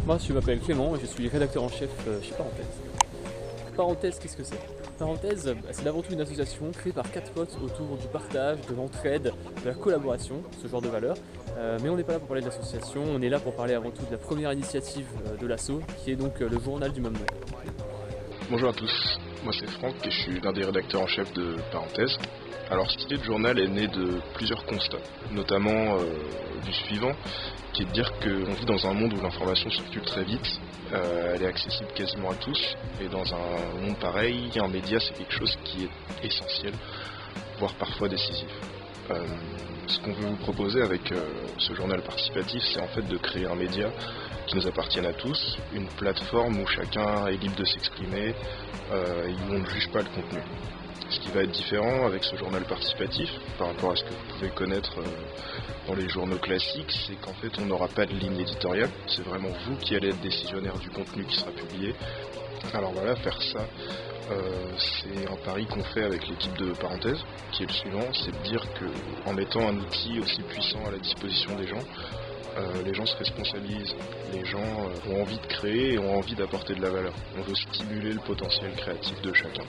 Moi, je m'appelle Clément et je suis rédacteur en chef chez Parenthèse. Parenthèse, qu'est-ce que c'est? Parenthèse, c'est avant tout une association créée par 4 potes autour du partage, de l'entraide, de la collaboration, ce genre de valeurs. Mais on n'est pas là pour parler de l'association, on est là pour parler avant tout de la première initiative de l'asso, qui est donc le journal du même nom. Bonjour à tous, moi c'est Franck et je suis l'un des rédacteurs en chef de Parenthèse. Alors cette idée de journal est née de plusieurs constats, notamment du suivant, qui est de dire qu'on vit dans un monde où l'information circule très vite, elle est accessible quasiment à tous, et dans un monde pareil, un média c'est quelque chose qui est essentiel, voire parfois décisif. Ce qu'on veut vous proposer avec ce journal participatif, c'est en fait de créer un média qui nous appartienne à tous, une plateforme où chacun est libre de s'exprimer et où on ne juge pas le contenu. Ce qui va être différent avec ce journal participatif par rapport à ce que vous pouvez connaître dans les journaux classiques, c'est qu'en fait on n'aura pas de ligne éditoriale, c'est vraiment vous qui allez être décisionnaire du contenu qui sera publié. Alors voilà, faire ça, c'est un pari qu'on fait avec l'équipe de Parenthèse, qui est le suivant, c'est de dire qu'en mettant un outil aussi puissant à la disposition des gens, les gens se responsabilisent, les gens ont envie de créer et ont envie d'apporter de la valeur. On veut stimuler le potentiel créatif de chacun.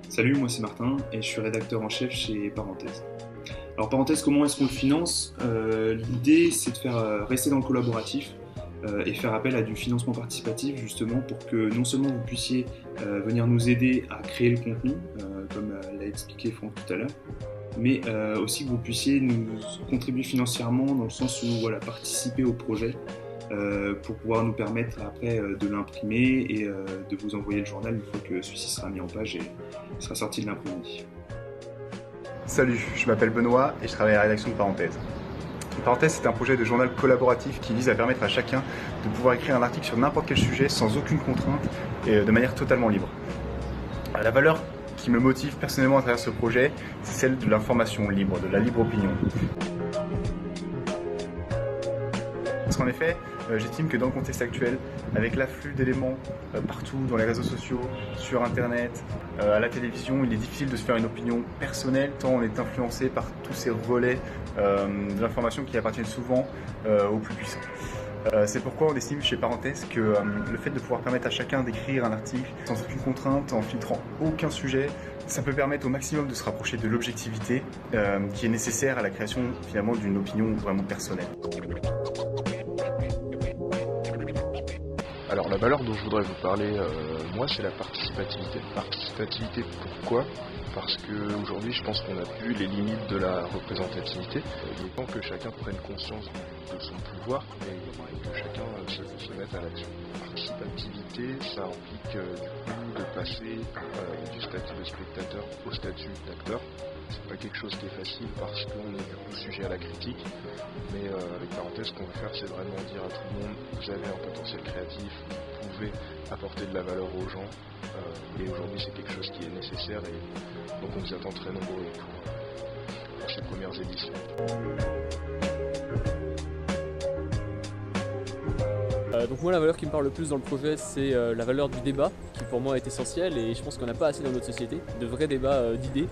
Salut, moi c'est Martin et je suis rédacteur en chef chez Parenthèse. Alors Parenthèse, comment est-ce qu'on le finance? L'idée c'est de faire rester dans le collaboratif et faire appel à du financement participatif justement pour que non seulement vous puissiez venir nous aider à créer le contenu, comme l'a expliqué Franck tout à l'heure, mais aussi que vous puissiez nous contribuer financièrement dans le sens où participer au projet pour pouvoir nous permettre après de l'imprimer et de vous envoyer le journal une fois que celui-ci sera mis en page et sera sorti de l'imprimerie. Salut, je m'appelle Benoît et je travaille à la rédaction de Parenthèse. Parenthèse, c'est un projet de journal collaboratif qui vise à permettre à chacun de pouvoir écrire un article sur n'importe quel sujet sans aucune contrainte et de manière totalement libre. La valeur qui me motive personnellement à travers ce projet, c'est celle de l'information libre, de la libre opinion. Parce qu'en effet, j'estime que dans le contexte actuel, avec l'afflux d'éléments partout, dans les réseaux sociaux, sur internet, à la télévision, il est difficile de se faire une opinion personnelle tant on est influencé par tous ces relais de l'information qui appartiennent souvent aux plus puissants. C'est pourquoi on estime chez Parenthèse que le fait de pouvoir permettre à chacun d'écrire un article sans aucune contrainte, en filtrant aucun sujet, ça peut permettre au maximum de se rapprocher de l'objectivité qui est nécessaire à la création finalement d'une opinion vraiment personnelle. Alors la valeur dont je voudrais vous parler, moi, c'est la participativité. Participativité, pourquoi ? Parce qu'aujourd'hui, je pense qu'on a vu les limites de la représentativité. Il est temps que chacun prenne conscience de son pouvoir et que chacun se mette à l'action. Participativité, ça implique du coup de passer du statut de spectateur au statut d'acteur. C'est pas quelque chose qui est facile parce qu'on est du coup sujet à la critique, mais avec Parenthèse, ce qu'on veut faire, c'est vraiment dire à tout le monde, vous avez un potentiel créatif, vous pouvez apporter de la valeur aux gens, et aujourd'hui c'est quelque chose qui est nécessaire, et donc on vous attend très nombreux pour ces premières éditions. Donc moi la valeur qui me parle le plus dans le projet c'est la valeur du débat qui pour moi est essentielle et je pense qu'on n'a pas assez dans notre société de vrais débats d'idées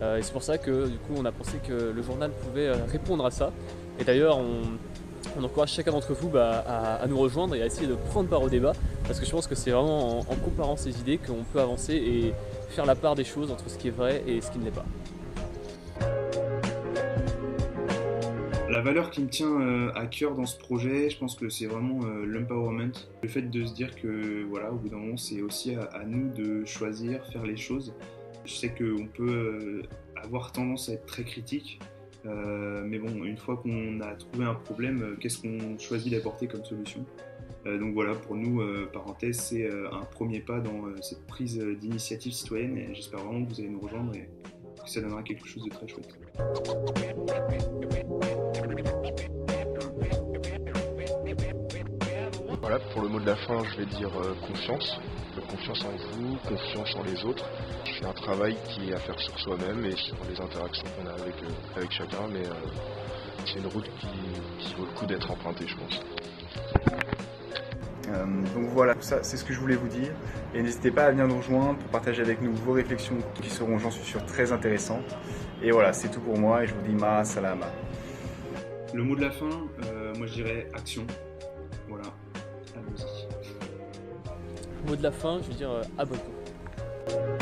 et c'est pour ça que du coup on a pensé que le journal pouvait répondre à ça et d'ailleurs on encourage chacun d'entre vous à nous rejoindre et à essayer de prendre part au débat parce que je pense que c'est vraiment en comparant ces idées qu'on peut avancer et faire la part des choses entre ce qui est vrai et ce qui ne l'est pas. La valeur qui me tient à cœur dans ce projet, je pense que c'est vraiment l'empowerment. Le fait de se dire que au bout d'un moment, c'est aussi à nous de choisir, faire les choses. Je sais qu'on peut avoir tendance à être très critique, mais bon, une fois qu'on a trouvé un problème, qu'est-ce qu'on choisit d'apporter comme solution ? Donc voilà, pour nous, Parenthèse, c'est un premier pas dans cette prise d'initiative citoyenne et j'espère vraiment que vous allez nous rejoindre et que ça donnera quelque chose de très chouette. Voilà, pour le mot de la fin, je vais dire confiance. Confiance en vous, confiance en les autres. C'est un travail qui est à faire sur soi-même et sur les interactions qu'on a avec chacun, mais c'est une route qui vaut le coup d'être empruntée, je pense. Donc voilà, ça c'est ce que je voulais vous dire. Et n'hésitez pas à venir nous rejoindre pour partager avec nous vos réflexions qui seront, j'en suis sûr, très intéressantes. Et voilà, c'est tout pour moi et je vous dis ma salama. Le mot de la fin, moi je dirais action. Voilà, allons-y. Mot de la fin, je veux dire abonne-toi.